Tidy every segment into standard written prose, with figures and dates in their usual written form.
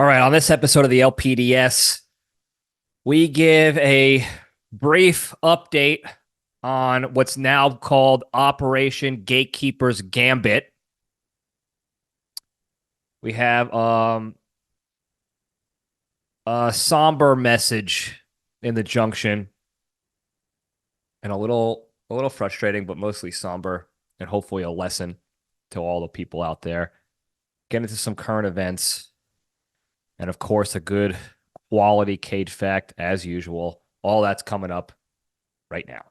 All right, on this episode of the LPDS, we give a brief update on what's now called Operation Gatekeeper's Gambit. We have a somber message in the Junction and a little frustrating, but mostly somber, and hopefully a lesson to all the people out there. Get into some current events. And of course, a good quality Cage fact as usual. All that's coming up right now.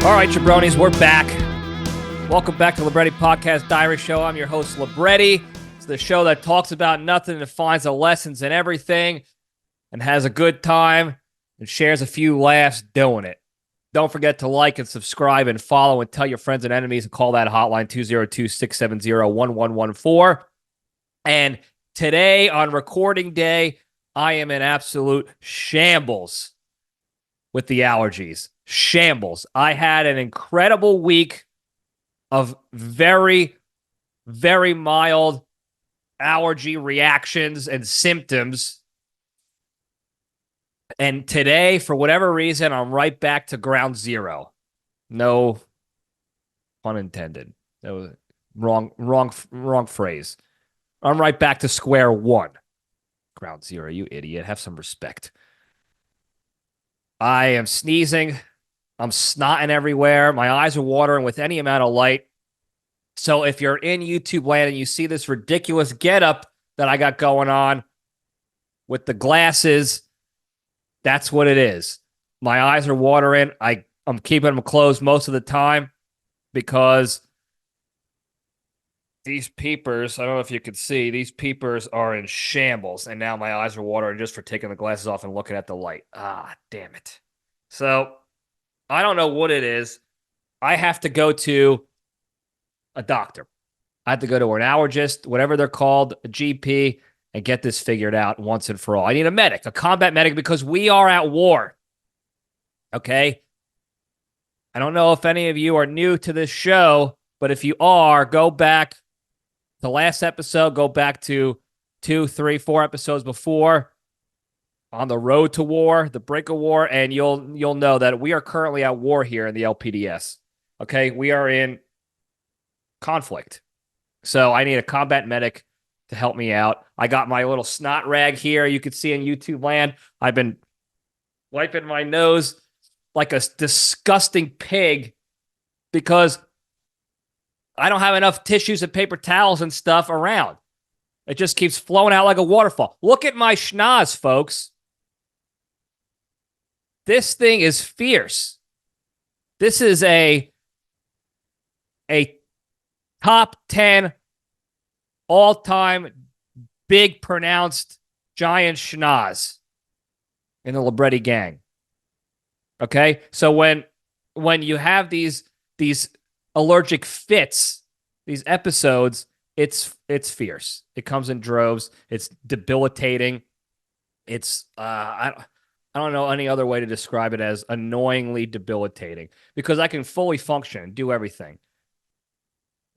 All right, Jabronis, we're back. Welcome back to Libretti Podcast Diary Show. I'm your host, Libretti. It's the show that talks about nothing and finds the lessons in everything and has a good time and shares a few laughs doing it. Don't forget to like and subscribe and follow and tell your friends and enemies and call that hotline 202-670-1114. And today on recording day, I am in absolute shambles with the allergies. Shambles. I had an incredible week of very, very mild allergy reactions and symptoms. And today, for whatever reason, I'm right back to ground zero. No pun intended. That was wrong phrase. I'm right back to square one. Ground zero, you idiot. Have some respect. I am sneezing. I'm snotting everywhere. My eyes are watering with any amount of light. So if you're in YouTube land and you see this ridiculous getup that I got going on with the glasses, that's what it is. My eyes are watering. I'm keeping them closed most of the time because these peepers, I don't know if you can see, these peepers are in shambles. And now my eyes are watering just for taking the glasses off and looking at the light. Ah, damn it. So I don't know what it is. I have to go to a doctor. I have to go to an allergist, whatever they're called, a GP, and get this figured out once and for all. I need a medic, a combat medic, because we are at war. Okay? I don't know if any of you are new to this show, but if you are, go back to the last episode, go back to 2, 3, 4 episodes before. On the road to war, the brink of war, and you'll know that we are currently at war here in the LPDS. Okay, we are in conflict. So I need a combat medic to help me out. I got my little snot rag here. You can see in YouTube land. I've been wiping my nose like a disgusting pig because I don't have enough tissues and paper towels and stuff around. It just keeps flowing out like a waterfall. Look at my schnoz, folks. This thing is fierce. This is a top 10 all-time big, pronounced, giant schnoz in the Libretti gang. Okay? So when you have these allergic fits, these episodes, it's fierce. It comes in droves. It's debilitating. It's I don't know any other way to describe it as annoyingly debilitating because I can fully function and do everything.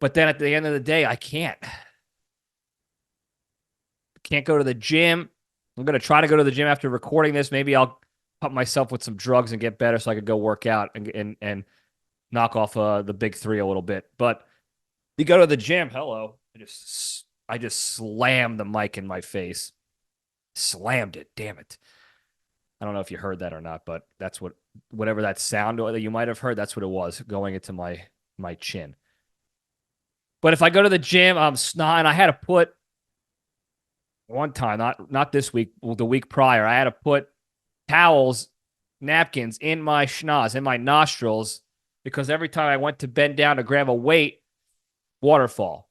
But then at the end of the day, I can't. Can't go to the gym. I'm going to try to go to the gym after recording this. Maybe I'll pump myself with some drugs and get better so I could go work out and knock off the big three a little bit. But you go to the gym, hello. I just slammed the mic in my face. Slammed it, damn it. I don't know if you heard that or not, but that's whatever that sound that you might have heard, that's what it was going into my chin. But if I go to the gym, I'm snotting. I had to put one time, not this week, well, the week prior, I had to put towels, napkins in my schnoz, in my nostrils, because every time I went to bend down to grab a weight, waterfall.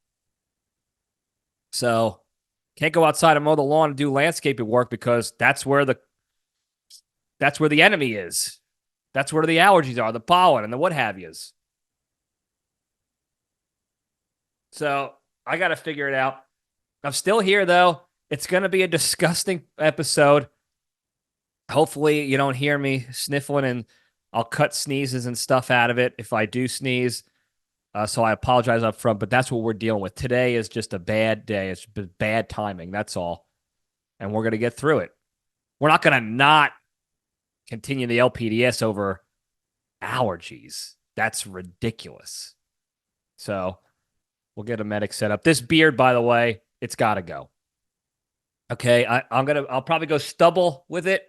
So can't go outside and mow the lawn and do landscaping work because that's where the enemy is. That's where the allergies are, the pollen and the what have yous. So I got to figure it out. I'm still here, though. It's going to be a disgusting episode. Hopefully, you don't hear me sniffling, and I'll cut sneezes and stuff out of it if I do sneeze. So I apologize up front, but that's what we're dealing with. Today is just a bad day. It's bad timing. That's all. And we're going to get through it. We're not going to not continue the LPDS over allergies. That's ridiculous. So we'll get a medic set up. This beard, by the way, it's got to go. Okay, I'll probably go stubble with it,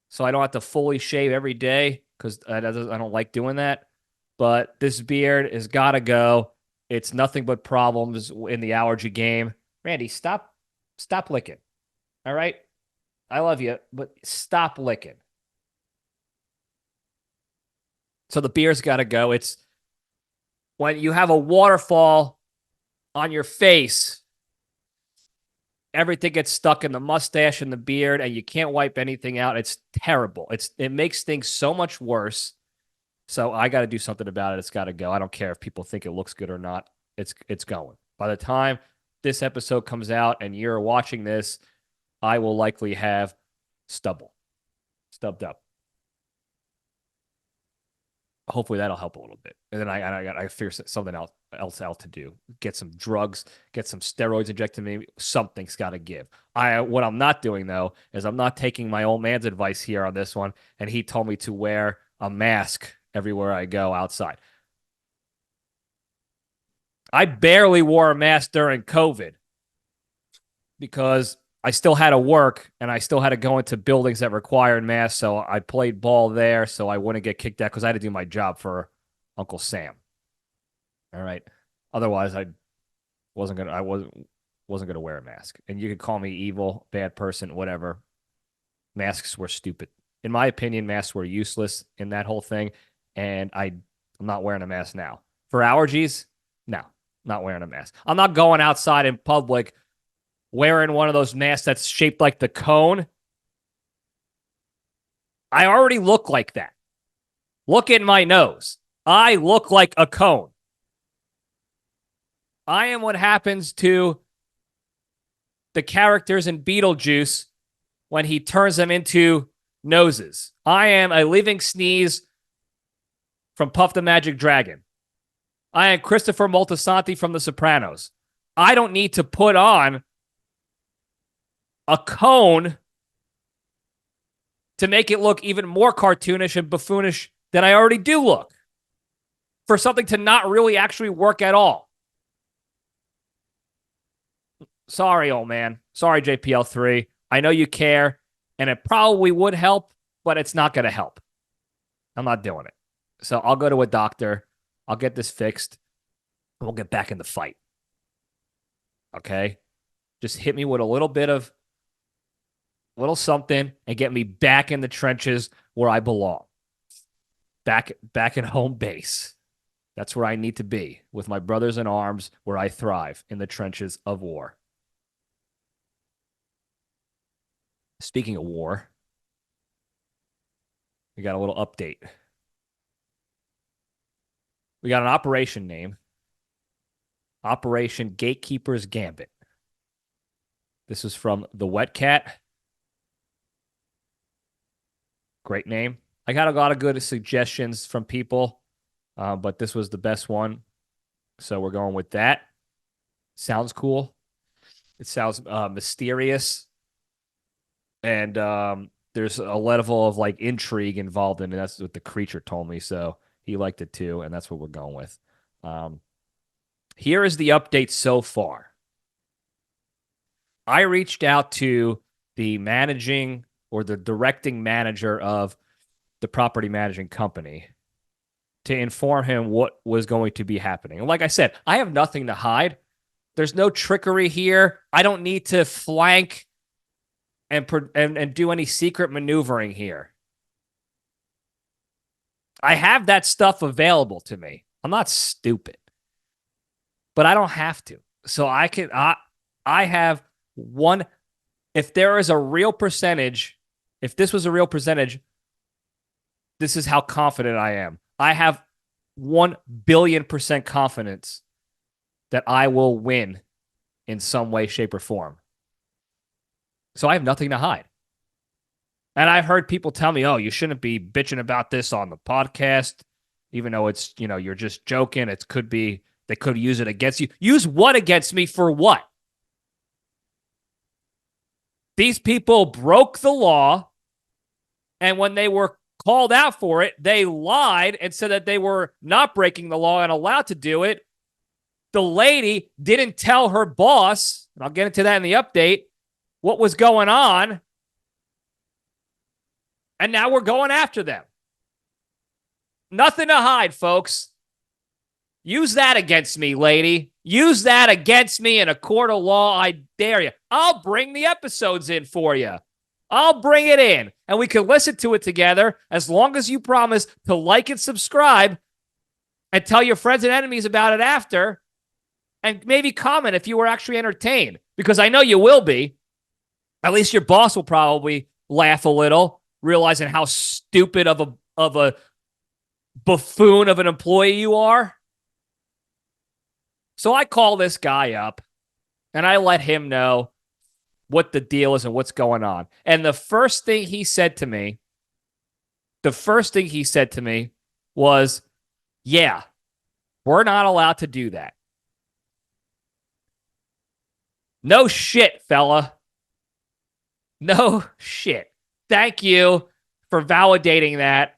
so I don't have to fully shave every day because I don't like doing that. But this beard has got to go. It's nothing but problems in the allergy game. Randy, stop licking. All right, I love you, but stop licking. So the beard's got to go. It's when you have a waterfall on your face, everything gets stuck in the mustache and the beard, and you can't wipe anything out. It's terrible. It makes things so much worse. So I got to do something about it. It's got to go. I don't care if people think it looks good or not. It's going. By the time this episode comes out and you're watching this, I will likely have stubbed up. Hopefully that'll help a little bit. And then I figure something else out to do. Get some drugs, get some steroids injected in me. Something's got to give. What I'm not doing, though, is I'm not taking my old man's advice here on this one. And he told me to wear a mask everywhere I go outside. I barely wore a mask during COVID because I still had to work and I still had to go into buildings that required masks. So I played ball there so I wouldn't get kicked out because I had to do my job for Uncle Sam. All right. Otherwise, I wasn't gonna wear a mask. And you could call me evil, bad person, whatever. Masks were stupid. In my opinion, masks were useless in that whole thing. And I'm not wearing a mask now. For allergies, no, not wearing a mask. I'm not going outside in public wearing one of those masks that's shaped like the cone. I already look like that. Look at my nose. I look like a cone. I am what happens to the characters in Beetlejuice when he turns them into noses. I am a living sneeze from Puff the Magic Dragon. I am Christopher Moltisanti from The Sopranos. I don't need to put on a cone to make it look even more cartoonish and buffoonish than I already do look. For something to not really actually work at all. Sorry, old man. Sorry, JPL3. I know you care, and it probably would help, but it's not going to help. I'm not doing it. So I'll go to a doctor. I'll get this fixed. And we'll get back in the fight. Okay? Just hit me with a little something and get me back in the trenches where I belong. Back in home base. That's where I need to be, with my brothers in arms, where I thrive, in the trenches of war. Speaking of war, we got a little update. We got an operation name. Operation Gatekeeper's Gambit. This is from the Wet Cat. Great name. I got a lot of good suggestions from people, but this was the best one. So we're going with that. Sounds cool. It sounds mysterious. And there's a level of like intrigue involved in it. That's what the creature told me. So he liked it too. And that's what we're going with. Here is the update so far. I reached out to the managing or the directing manager of the property managing company to inform him what was going to be happening. And like I said, I have nothing to hide. There's no trickery here. I don't need to flank and do any secret maneuvering here. I have that stuff available to me. I'm not stupid, but I don't have to. So I have one. If there is a real percentage, if this was a real percentage, This is how confident I am. I have 1 billion% confidence that I will win in some way, shape, or form. So I have nothing to hide. And I've heard people tell me, oh, you shouldn't be bitching about this on the podcast, even though it's, you're just joking. It could be, they could use it against you. Use what against me for what? These people broke the law, and when they were called out for it, they lied and said that they were not breaking the law and allowed to do it. The lady didn't tell her boss, and I'll get into that in the update, what was going on. And now we're going after them. Nothing to hide, folks. Use that against me, lady. Use that against me in a court of law. I dare you. I'll bring the episodes in for you. I'll bring it in, and we can listen to it together as long as you promise to like and subscribe and tell your friends and enemies about it after, and maybe comment if you were actually entertained, because I know you will be. At least your boss will probably laugh a little, realizing how stupid of a buffoon of an employee you are. So I call this guy up, and I let him know what the deal is and what's going on. And the first thing he said to me was, yeah, we're not allowed to do that. No shit, fella. No shit. Thank you for validating that.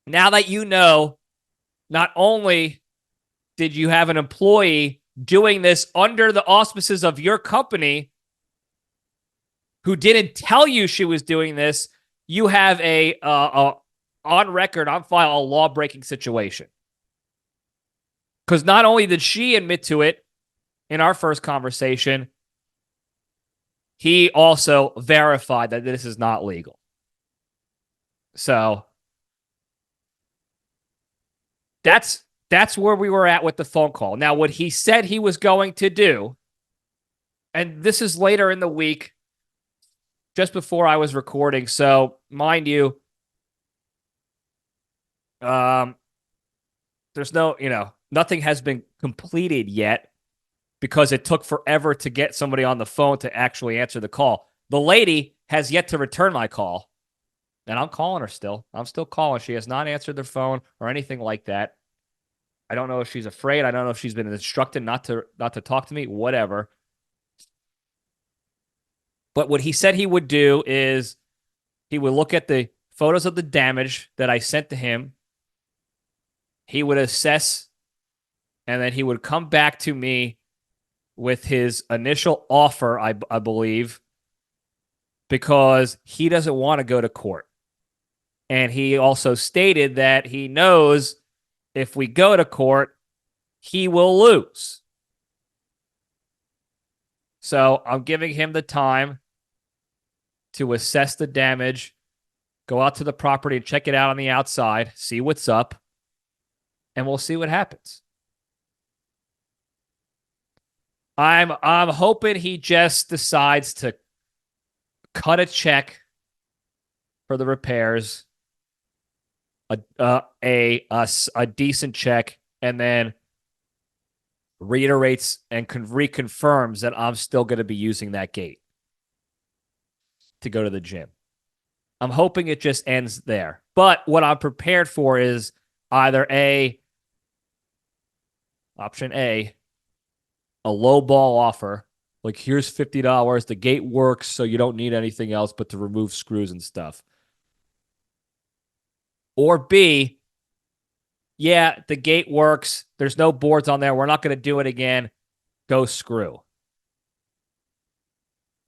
Now that you know, not only did you have an employee doing this under the auspices of your company who didn't tell you she was doing this, you have a on record, on file, a law-breaking situation. Because not only did she admit to it in our first conversation, he also verified that this is not legal. So that's where we were at with the phone call. Now, what he said he was going to do, and this is later in the week, just before I was recording. So, mind you, there's no, nothing has been completed yet because it took forever to get somebody on the phone to actually answer the call. The lady has yet to return my call, and I'm calling her still. I'm still calling. She has not answered the phone or anything like that. I don't know if she's afraid. I don't know if she's been instructed not to talk to me, whatever. But what he said he would do is he would look at the photos of the damage that I sent to him. He would assess, and then he would come back to me with his initial offer, I believe, because he doesn't want to go to court. And he also stated that he knows if we go to court, he will lose. So I'm giving him the time to assess the damage, go out to the property and check it out on the outside, see what's up, and we'll see what happens. I'm hoping he just decides to cut a check for the repairs, a decent check, and then reiterates and reconfirms that I'm still going to be using that gate to go to the gym. I'm hoping it just ends there. But what I'm prepared for is either option A, a low ball offer, like here's $50, the gate works so you don't need anything else but to remove screws and stuff. Or B, yeah, the gate works. There's no boards on there. We're not going to do it again. Go screw.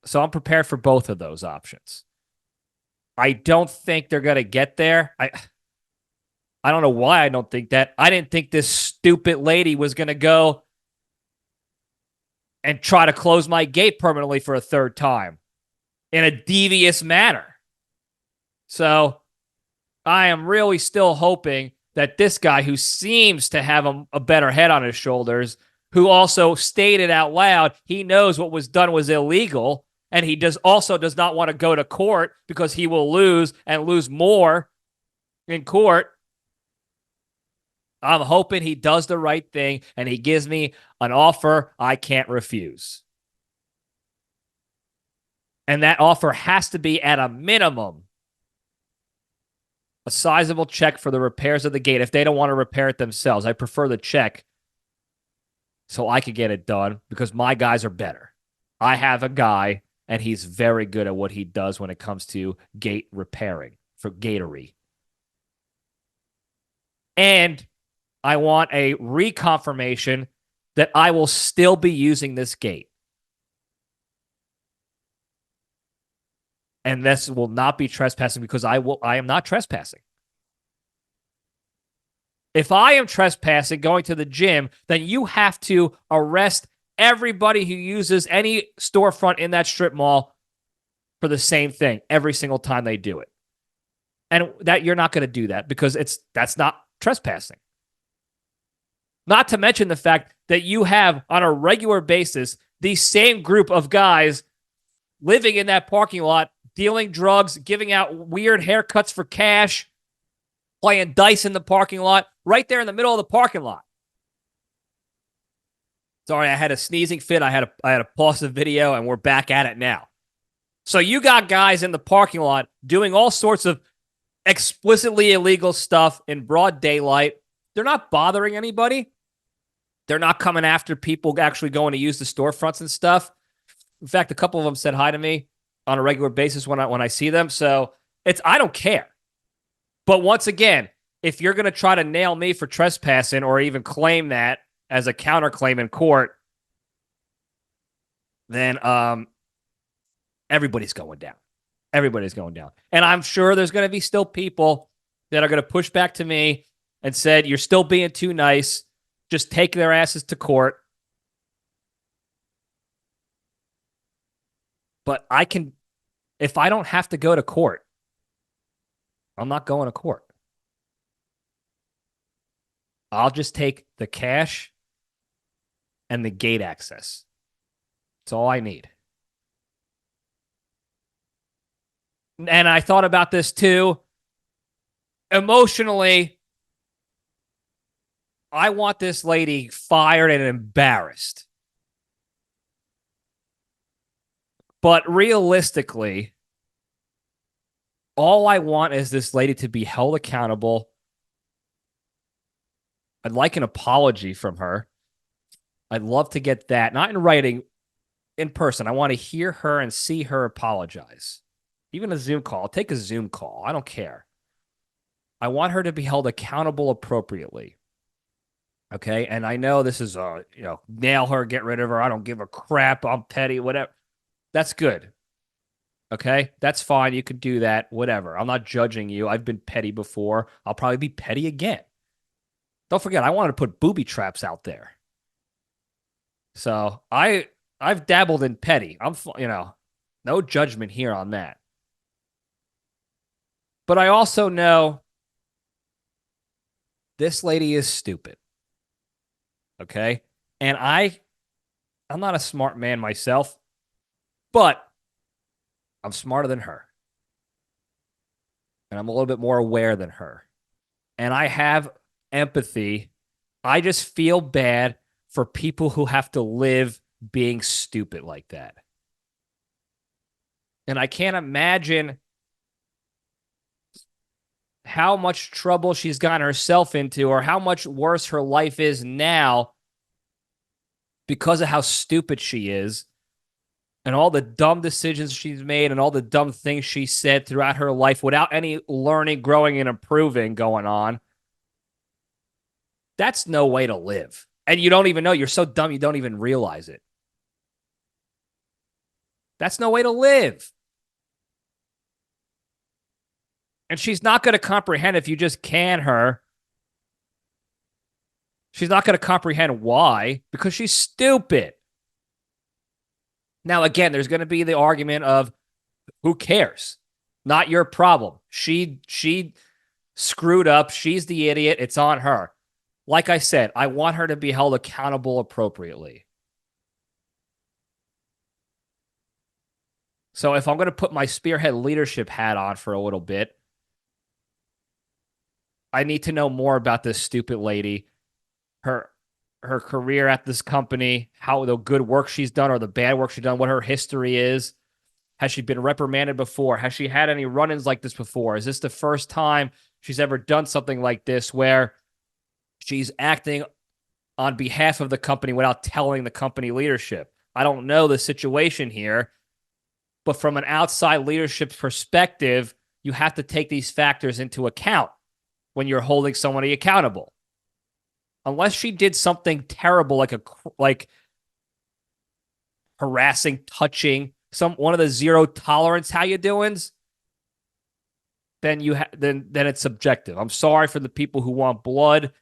So I'm prepared for both of those options. I don't think they're going to get there. I don't know why I don't think that. I didn't think this stupid lady was going to go and try to close my gate permanently for a third time in a devious manner. So I am really still hoping that this guy, who seems to have a better head on his shoulders, who also stated out loud he knows what was done was illegal, and he also does not want to go to court because he will lose and lose more in court. I'm hoping he does the right thing and he gives me an offer I can't refuse. And that offer has to be at a minimum a sizable check for the repairs of the gate. If they don't want to repair it themselves, I prefer the check so I could get it done because my guys are better. I have a guy, and he's very good at what he does when it comes to gate repairing for gatery. And I want a reconfirmation that I will still be using this gate. And this will not be trespassing because I am not trespassing. If I am trespassing going to the gym, then you have to arrest everybody who uses any storefront in that strip mall for the same thing every single time they do it. And that you're not going to do that because that's not trespassing. Not to mention the fact that you have on a regular basis the same group of guys living in that parking lot, dealing drugs, giving out weird haircuts for cash, playing dice in the parking lot, right there in the middle of the parking lot. Sorry, I had a sneezing fit. I had to pause the video, and we're back at it now. So you got guys in the parking lot doing all sorts of explicitly illegal stuff in broad daylight. They're not bothering anybody. They're not coming after people actually going to use the storefronts and stuff. In fact, a couple of them said hi to me on a regular basis when I see them. So I don't care. But once again, if you're going to try to nail me for trespassing or even claim that as a counterclaim in court, then everybody's going down. Everybody's going down. And I'm sure there's going to be still people that are going to push back to me and said, you're still being too nice. Just take their asses to court. But if I don't have to go to court, I'm not going to court. I'll just take the cash and the gate access. That's all I need. And I thought about this too. Emotionally, I want this lady fired and embarrassed. But realistically, all I want is this lady to be held accountable. I'd like an apology from her. I'd love to get that, not in writing, in person. I want to hear her and see her apologize. Even a Zoom call. I'll take a Zoom call. I don't care. I want her to be held accountable appropriately. Okay? And I know this is, nail her, get rid of her. I don't give a crap. I'm petty, whatever. That's good. Okay? That's fine. You could do that. Whatever. I'm not judging you. I've been petty before. I'll probably be petty again. Don't forget, I wanted to put booby traps out there. So I've dabbled in petty. I'm, no judgment here on that. But I also know this lady is stupid. Okay? And I'm not a smart man myself, but I'm smarter than her. And I'm a little bit more aware than her. And I have empathy. I just feel bad for people who have to live being stupid like that. And I can't imagine how much trouble she's gotten herself into or how much worse her life is now because of how stupid she is and all the dumb decisions she's made and all the dumb things she said throughout her life without any learning, growing, and improving going on. That's no way to live. And you don't even know. You're so dumb you don't even realize it. That's no way to live. And she's not going to comprehend if you just can her. She's not going to comprehend why, because she's stupid. Now, again, there's going to be the argument of who cares? Not your problem. She screwed up. She's the idiot. It's on her. Like I said, I want her to be held accountable appropriately. So if I'm going to put my spearhead leadership hat on for a little bit, I need to know more about this stupid lady, her career at this company, how the good work she's done or the bad work she's done, what her history is. Has she been reprimanded before? Has she had any run-ins like this before? Is this the first time she's ever done something like this where she's acting on behalf of the company without telling the company leadership? I don't know the situation here, but from an outside leadership perspective, you have to take these factors into account when you're holding somebody accountable. Unless she did something terrible, like harassing, touching, one of the zero tolerance how you doings, then then it's subjective. I'm sorry for the people who want blood,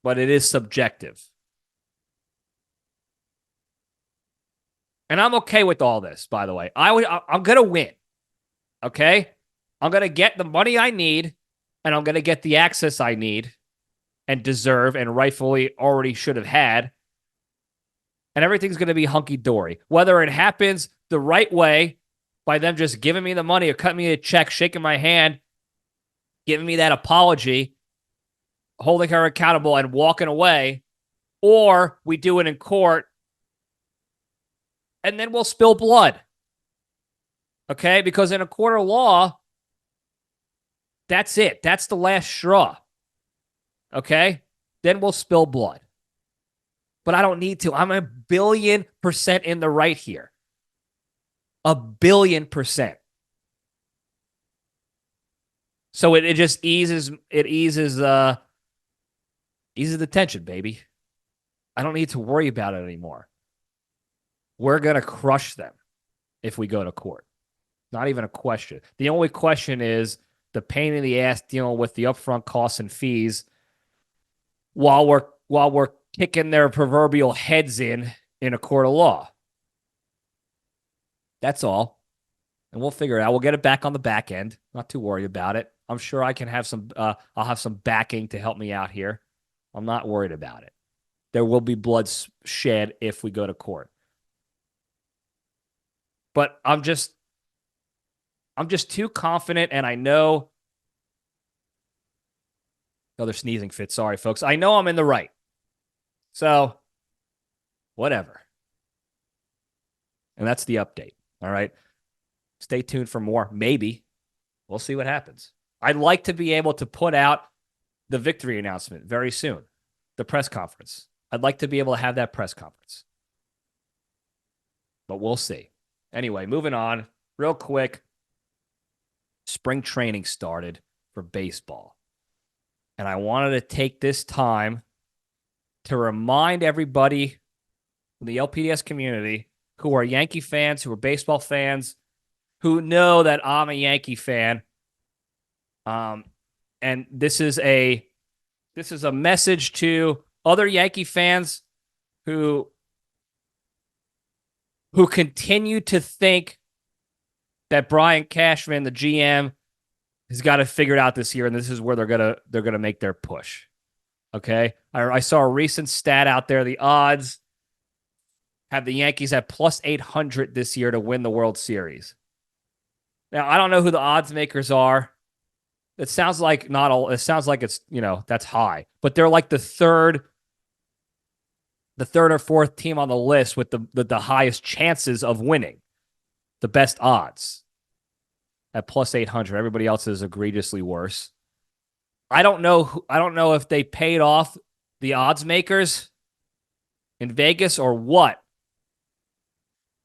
but it is subjective. And I'm okay with all this, by the way. I'm going to win. Okay? I'm going to get the money I need, and I'm going to get the access I need and deserve and rightfully already should have had. And everything's going to be hunky-dory. Whether it happens the right way by them just giving me the money or cutting me a check, shaking my hand, giving me that apology, holding her accountable and walking away, or we do it in court and then we'll spill blood. Okay? Because in a court of law, that's it. That's the last straw. Okay? Then we'll spill blood. But I don't need to. I'm 1,000,000,000% in the right here. 1,000,000,000%. So it just eases the tension, baby. I don't need to worry about it anymore. We're going to crush them if we go to court. Not even a question. The only question is the pain in the ass dealing with the upfront costs and fees while we're kicking their proverbial heads in a court of law. That's all. And we'll figure it out. We'll get it back on the back end. Not too worried about it. I'm sure I can have I'll have some backing to help me out here. I'm not worried about it. There will be blood shed if we go to court. But I'm just too confident, and I know. Another sneezing fit. Sorry, folks. I know I'm in the right. So, whatever. And that's the update. All right. Stay tuned for more. Maybe. We'll see what happens. I'd like to be able to put out the victory announcement very soon. The press conference. I'd like to be able to have that press conference. But we'll see. Anyway, moving on. Real quick. Spring training started for baseball. And I wanted to take this time to remind everybody in the LPDS community who are Yankee fans, who are baseball fans, who know that I'm a Yankee fan. And this is a message to other Yankee fans who continue to think that Brian Cashman, the GM, has got to figure it out this year, and this is where they're gonna make their push. Okay, I saw a recent stat out there. The odds have the Yankees at plus 800 this year to win the World Series. Now I don't know who the odds makers are. It sounds like not all. It sounds like it's that's high, but they're like the third or fourth team on the list with the highest chances of winning, the best odds at plus 800. Everybody else is egregiously worse. I don't know if they paid off the odds makers in Vegas or what.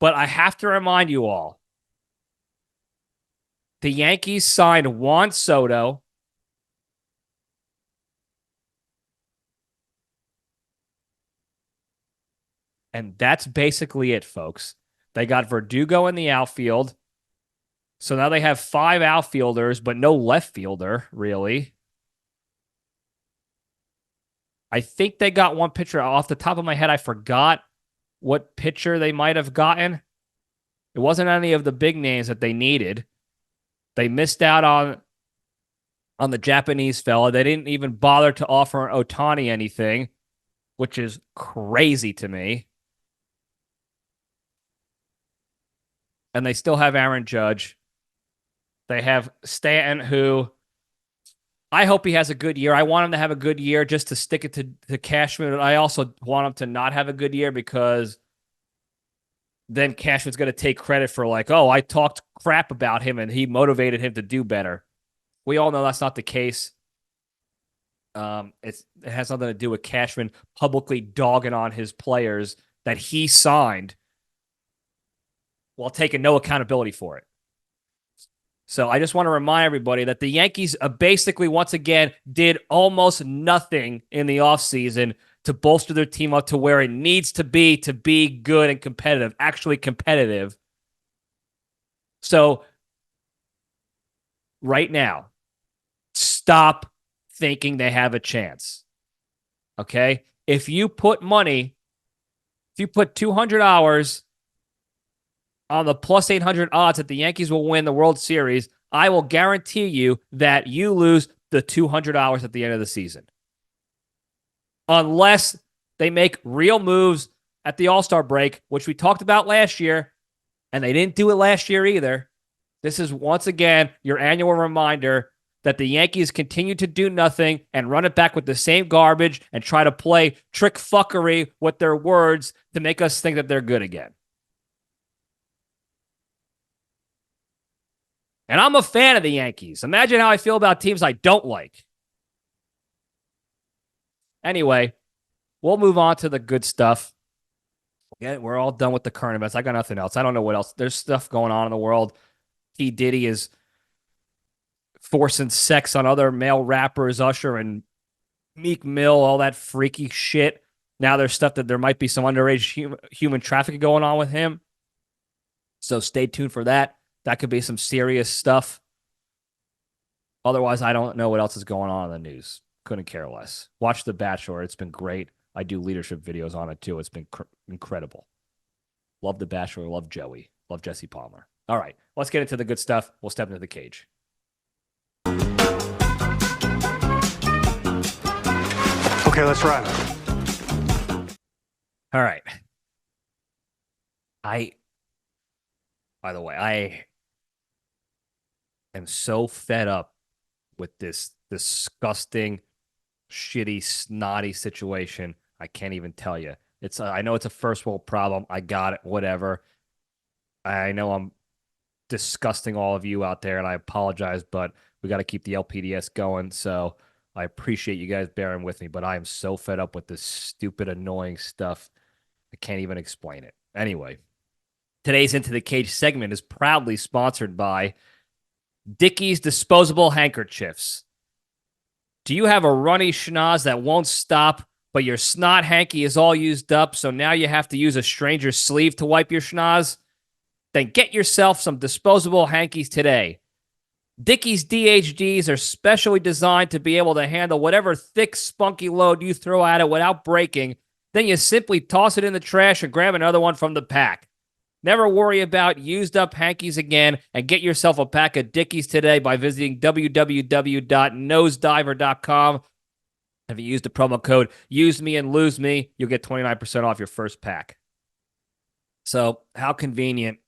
But I have to remind you all, the Yankees signed Juan Soto, and that's basically it, folks. They got Verdugo in the outfield. So now they have 5 outfielders, but no left fielder, really. I think they got one pitcher. Off the top of my head, I forgot what pitcher they might have gotten. It wasn't any of the big names that they needed. They missed out on the Japanese fella. They didn't even bother to offer Ohtani anything, which is crazy to me. and they still have Aaron Judge. They have Stanton, who I hope he has a good year. I want him to have a good year just to stick it to Cashman. And I also want him to not have a good year because then Cashman's going to take credit for like, oh, I talked crap about him and he motivated him to do better. We all know that's not the case. It has nothing to do with Cashman publicly dogging on his players that he signed while taking no accountability for it. So I just want to remind everybody that the Yankees basically, once again, did almost nothing in the offseason to bolster their team up to where it needs to be good and competitive, actually competitive. So right now, stop thinking they have a chance. Okay? If you put money, if you put $200 on the plus 800 odds that the Yankees will win the World Series, I will guarantee you that you lose the $200 at the end of the season. Unless they make real moves at the All-Star break, which we talked about last year, and they didn't do it last year either. This is, once again, your annual reminder that the Yankees continue to do nothing and run it back with the same garbage and try to play trick fuckery with their words to make us think that they're good again. And I'm a fan of the Yankees. Imagine how I feel about teams I don't like. Anyway, we'll move on to the good stuff. Yeah, we're all done with the current events. I got nothing else. I don't know what else. There's stuff going on in the world. P. Diddy is forcing sex on other male rappers, Usher and Meek Mill, all that freaky shit. Now there's stuff that there might be some underage human trafficking going on with him. So stay tuned for that. That could be some serious stuff. Otherwise, I don't know what else is going on in the news. Couldn't care less. Watch The Bachelor. It's been great. I do leadership videos on it, too. It's been incredible. Love The Bachelor. Love Joey. Love Jesse Palmer. All right, let's get into the good stuff. We'll step into the cage. Okay, let's run. All right. By the way, I am so fed up with this disgusting, shitty, snotty situation. I can't even tell you. I know it's a first world problem. I got it. Whatever. I know I'm disgusting all of you out there, and I apologize, but we got to keep the LPDS going. So I appreciate you guys bearing with me, but I am so fed up with this stupid, annoying stuff. I can't even explain it. Anyway, today's Into the Cage segment is proudly sponsored by Dickies Disposable Handkerchiefs. Do you have a runny schnoz that won't stop, but your snot hanky is all used up, so now you have to use a stranger's sleeve to wipe your schnoz? Then get yourself some disposable hankies today. Dickies DHDs are specially designed to be able to handle whatever thick, spunky load you throw at it without breaking. Then you simply toss it in the trash and grab another one from the pack. Never worry about used up hankies again, and get yourself a pack of Dickies today by visiting www.nosediver.com. If you use the promo code UseMeAndLoseMe, you'll get 29% off your first pack. So how convenient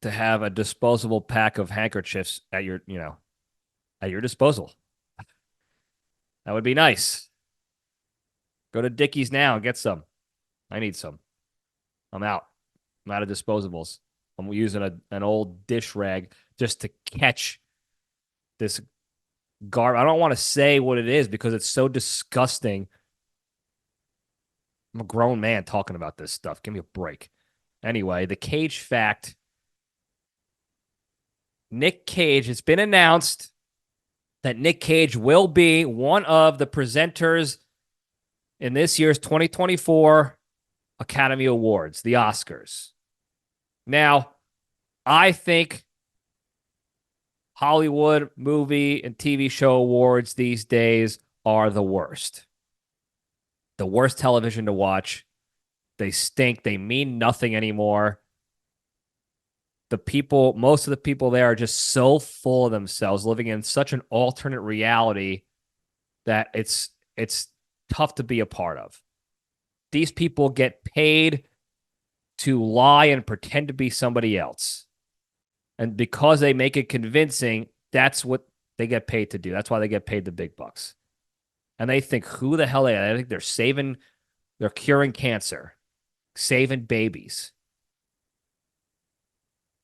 to have a disposable pack of handkerchiefs at your disposal. That would be nice. Go to Dickies now and get some. I need some. I'm out. I'm out of disposables. I'm using an old dish rag just to catch this garbage. I don't want to say what it is because it's so disgusting. I'm a grown man talking about this stuff. Give me a break. Anyway, the Cage fact. Nic Cage, it's been announced that Nic Cage will be one of the presenters in this year's 2024 Academy Awards, the Oscars. Now, I think Hollywood movie and TV show awards these days are the worst. The worst television to watch. They stink. They mean nothing anymore. Most of the people there are just so full of themselves, living in such an alternate reality that it's tough to be a part of. These people get paid to lie and pretend to be somebody else. And because they make it convincing, that's what they get paid to do. That's why they get paid the big bucks. And they think, who the hell they are? I think they're curing cancer, saving babies.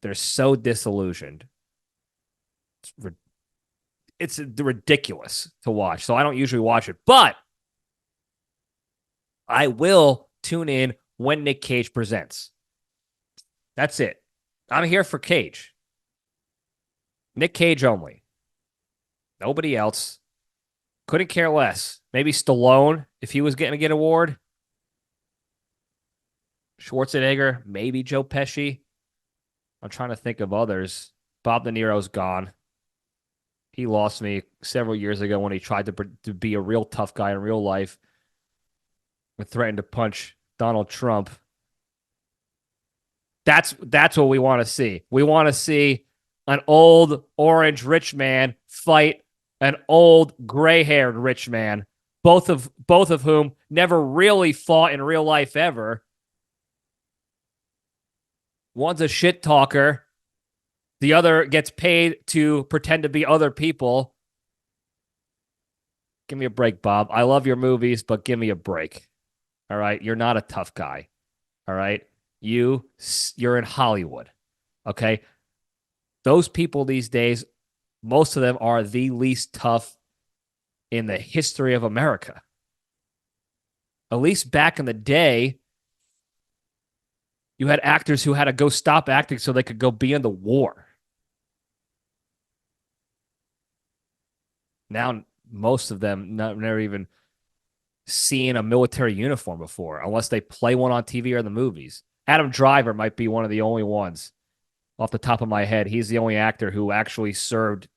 They're so disillusioned. It's ridiculous to watch. So I don't usually watch it, but I will tune in when Nic Cage presents. That's it. I'm here for Cage. Nic Cage only. Nobody else. Couldn't care less. Maybe Stallone, if he was going to get an award. Schwarzenegger, maybe Joe Pesci. I'm trying to think of others. Bob De Niro's gone. He lost me several years ago when he tried to be a real tough guy in real life and threatened to punch Donald Trump. That's what we want to see. We want to see an old orange rich man fight an old gray-haired rich man, both of whom never really fought in real life ever. One's a shit talker. The other gets paid to pretend to be other people. Give me a break, Bob. I love your movies, but give me a break. All right? You're not a tough guy. All right? You're in Hollywood. Okay? Those people these days, most of them are the least tough in the history of America. At least back in the day, you had actors who had to go stop acting so they could go be in the war. Now, most of them never even seen a military uniform before, unless they play one on TV or in the movies. Adam Driver might be one of the only ones off the top of my head. He's the only actor who actually served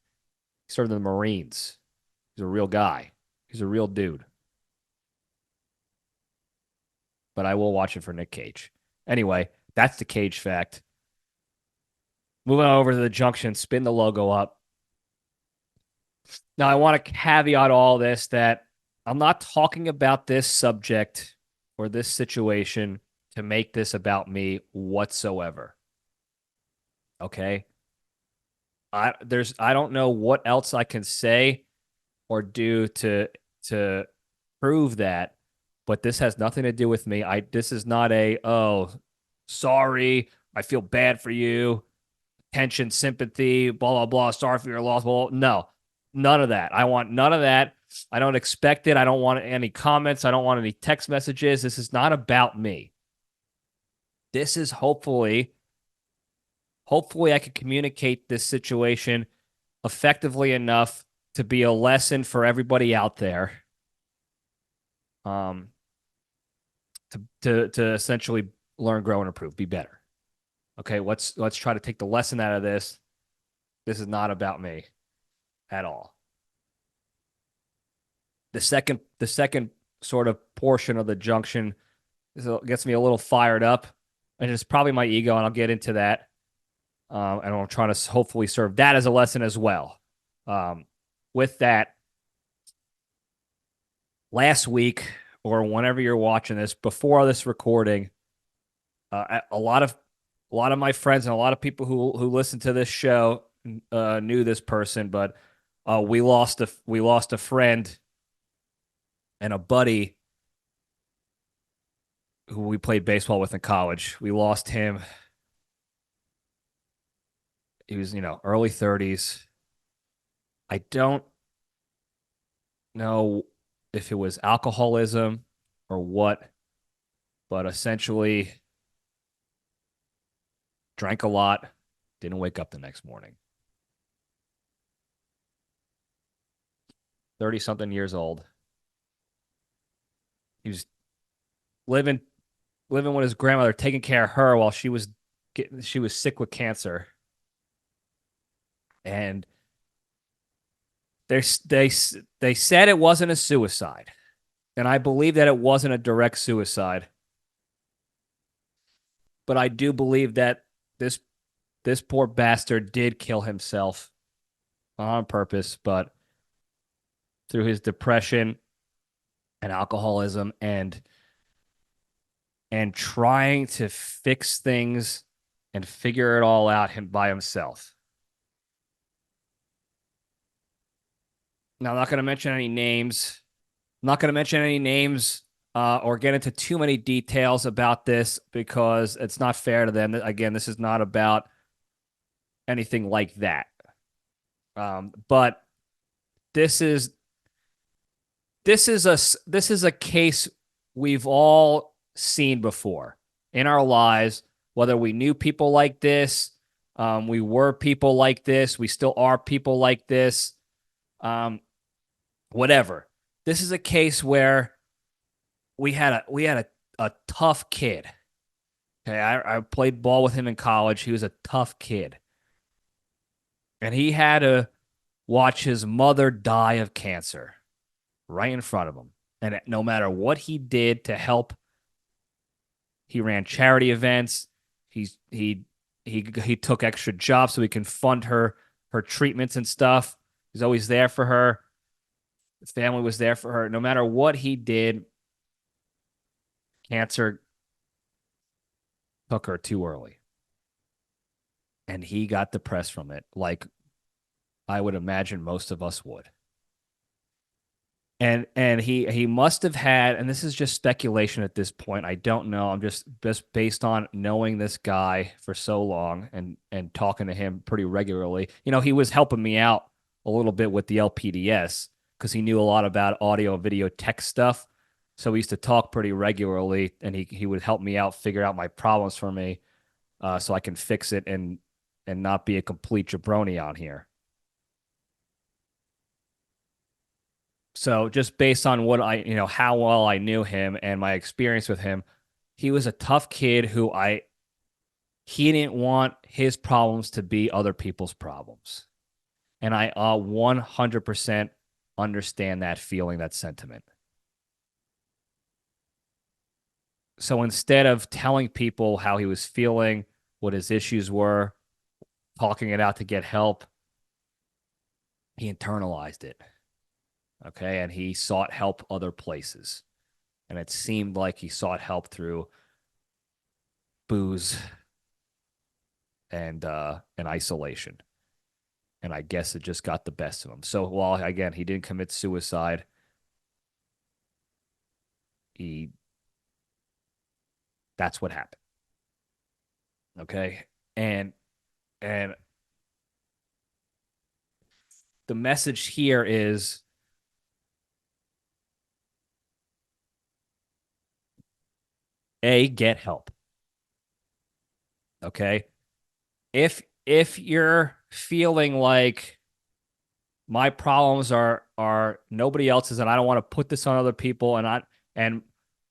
in the Marines. He's a real guy. He's a real dude. But I will watch it for Nic Cage. Anyway, that's the Cage fact. Moving on over to the Junction, spin the logo up. Now, I want to caveat all this that I'm not talking about this subject or this situation to make this about me whatsoever. Okay? I don't know what else I can say or do to prove that, but this has nothing to do with me. This is not sorry, I feel bad for you, tension, sympathy, blah blah blah, sorry for your loss. Well, no. None of that. I want none of that. I don't expect it. I don't want any comments. I don't want any text messages. This is not about me. This is hopefully I can communicate this situation effectively enough to be a lesson for everybody out there. To essentially learn, grow, and improve, be better. Okay, let's try to take the lesson out of this. This is not about me at all. The second sort of portion of the Junction gets me a little fired up, and it's probably my ego, and I'll get into that. And I'm trying to hopefully serve that as a lesson as well. With that, last week or whenever you're watching this, before this recording, a lot of my friends and a lot of people who listen to this show knew this person, but we lost a friend and a buddy who we played baseball with in college. We lost him. He was, early 30s. I don't know if it was alcoholism or what, but essentially drank a lot, didn't wake up the next morning. 30-something years old. He was living with his grandmother, taking care of her while she was sick with cancer. And they said it wasn't a suicide. And I believe that it wasn't a direct suicide. But I do believe that this poor bastard did kill himself on purpose, but through his depression and alcoholism and and trying to fix things and figure it all out by himself. Now, I'm not going to mention any names. I'm not going to mention any names or get into too many details about this because it's not fair to them. Again, this is not about anything like that. But this is a case we've all seen before in our lives, whether we knew people like this, we were people like this, we still are people like this, whatever. This is a case where we had a tough kid. Okay, I played ball with him in college. He was a tough kid. And he had to watch his mother die of cancer right in front of him. And no matter what he did to help, he ran charity events. He took extra jobs so he can fund her treatments and stuff. He's always there for her. His family was there for her. No matter what he did, cancer took her too early. And he got depressed from it, like I would imagine most of us would. And he must have had, and this is just speculation at this point. I don't know. I'm just based on knowing this guy for so long and talking to him pretty regularly. You know, he was helping me out a little bit with the LPDS because he knew a lot about audio and video tech stuff. So we used to talk pretty regularly, and he would help me out, figure out my problems for me, so I can fix it and not be a complete jabroni out here. So just based on what how well I knew him and my experience with him, he was a tough kid who he didn't want his problems to be other people's problems. And I 100% understand that feeling, that sentiment. So instead of telling people how he was feeling, what his issues were, talking it out to get help, he internalized it. Okay, and he sought help other places. And it seemed like he sought help through booze and isolation. And I guess it just got the best of him. So while, again, he didn't commit suicide, that's what happened. Okay, and the message here is, get help. Okay. If you're feeling like my problems are nobody else's and I don't want to put this on other people and I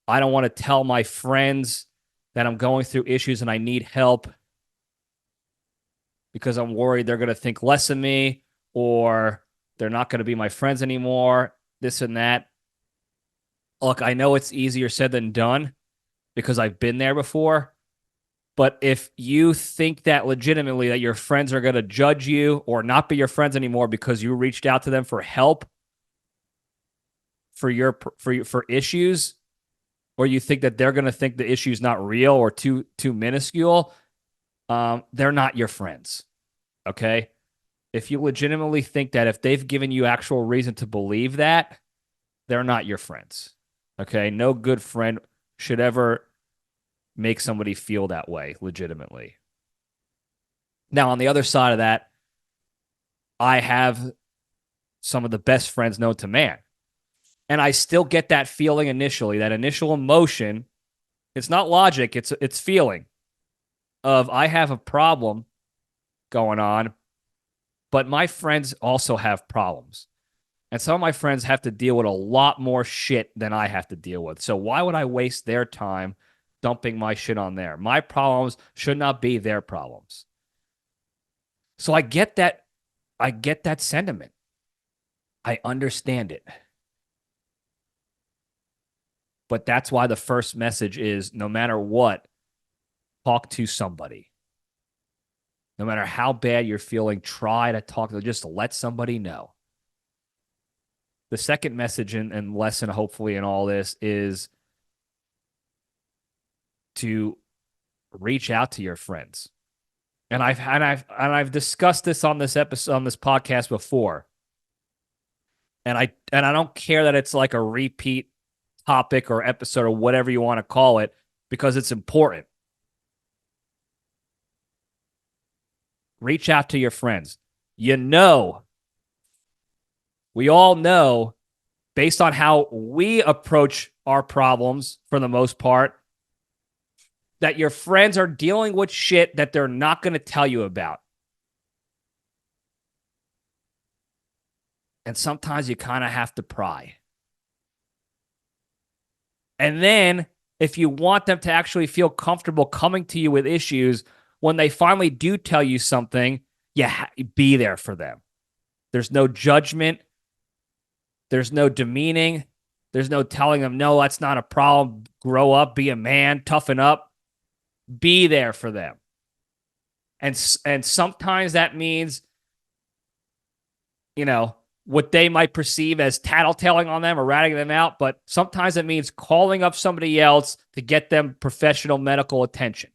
don't want to tell my friends that I'm going through issues and I need help because I'm worried they're going to think less of me or they're not going to be my friends anymore, this and that. Look, I know it's easier said than done, because I've been there before. But if you think that legitimately that your friends are going to judge you or not be your friends anymore because you reached out to them for help for issues, or you think that they're going to think the issue is not real or too minuscule, they're not your friends. Okay? If you legitimately think that, if they've given you actual reason to believe that, they're not your friends. Okay? No good friend should ever make somebody feel that way legitimately. Now, on the other side of that, I have some of the best friends known to man. And I still get that feeling initially, that initial emotion. It's not logic, it's feeling of I have a problem going on, but my friends also have problems. And some of my friends have to deal with a lot more shit than I have to deal with. So why would I waste their time dumping my shit on there? My problems should not be their problems. So I get that sentiment. I understand it. But that's why the first message is, no matter what, talk to somebody. No matter how bad you're feeling, try to talk to, just let somebody know. The second message and lesson, hopefully, in all this is to reach out to your friends. And I've discussed this on this episode, on this podcast before. And I don't care that it's like a repeat topic or episode or whatever you want to call it, because it's important. Reach out to your friends. We all know, based on how we approach our problems for the most part, that your friends are dealing with shit that they're not going to tell you about. And sometimes you kind of have to pry. And then if you want them to actually feel comfortable coming to you with issues, when they finally do tell you something, be there for them. There's no judgment. There's no demeaning. There's no telling them, no, that's not a problem. Grow up, be a man, toughen up. Be there for them. And sometimes that means, what they might perceive as tattletaling on them or ratting them out, but sometimes it means calling up somebody else to get them professional medical attention.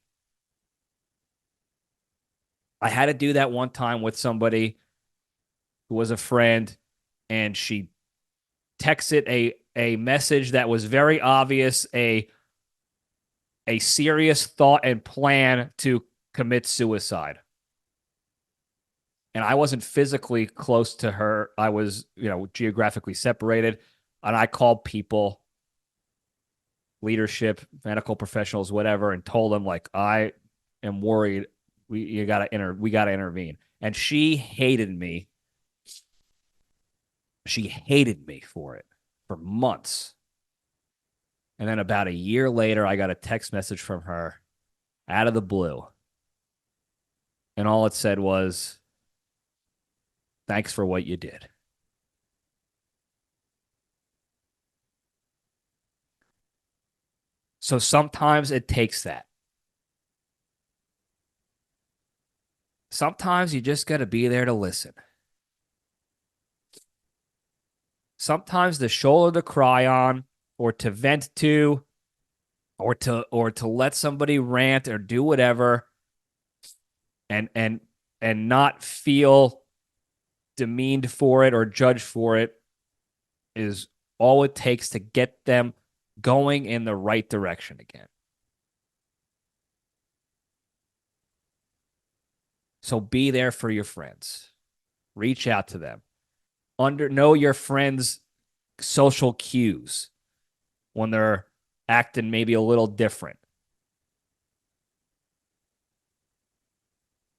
I had to do that one time with somebody who was a friend, and she texted a message that was very obvious, a serious thought and plan to commit suicide. And I wasn't physically close to her. I was, geographically separated. And I called people, leadership, medical professionals, whatever, and told them, like, I am worried. We got to intervene. And she hated me. She hated me for it for months. And then about a year later, I got a text message from her out of the blue. And all it said was, thanks for what you did. So sometimes it takes that. Sometimes you just got to be there to listen. Sometimes the shoulder to cry on, or to vent to, or to let somebody rant or do whatever, and not feel demeaned for it or judged for it, is all it takes to get them going in the right direction again. So be there for your friends. Reach out to them. Know your friends' social cues when they're acting maybe a little different.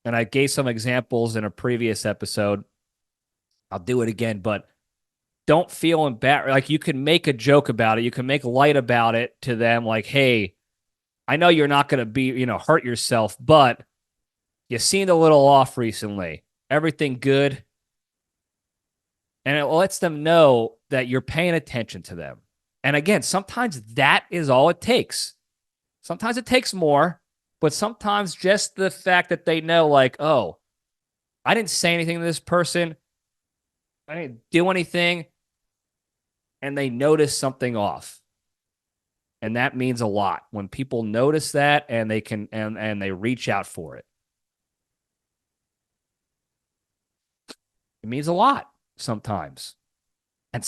And I gave some examples in a previous episode. I'll do it again, but don't feel embarrassed. Like, you can make a joke about it. You can make light about it to them. Like, hey, I know you're not going to hurt yourself, but you seemed a little off recently. Everything good? And it lets them know that you're paying attention to them. And again, sometimes that is all it takes. Sometimes it takes more, but sometimes just the fact that they know, like, oh, I didn't say anything to this person, I didn't do anything, and they notice something off. And that means a lot when people notice that, and they can and they reach out for it. It means a lot sometimes. And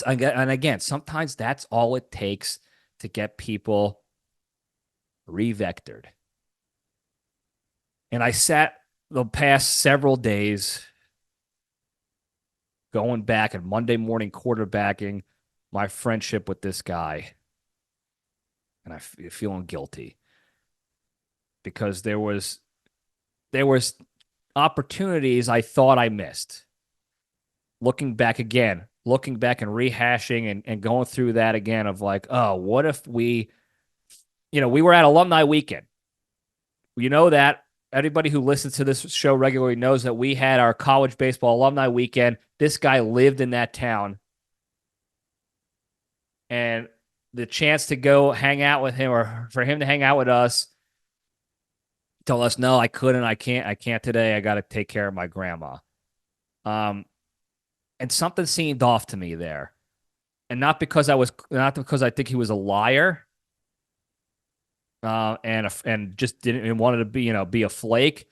again, sometimes that's all it takes to get people revectored. And I sat the past several days going back and Monday morning quarterbacking my friendship with this guy. And I'm feeling guilty because there was opportunities I thought I missed. Looking back and rehashing and going through that again of like, oh, what if we were at alumni weekend. That everybody who listens to this show regularly knows that we had our college baseball alumni weekend. This guy lived in that town. And the chance to go hang out with him, or for him to hang out with us, told us, no, I couldn't. I can't today. I got to take care of my grandma. And something seemed off to me there. And not because I think he was a liar, and just didn't wanted to be a flake.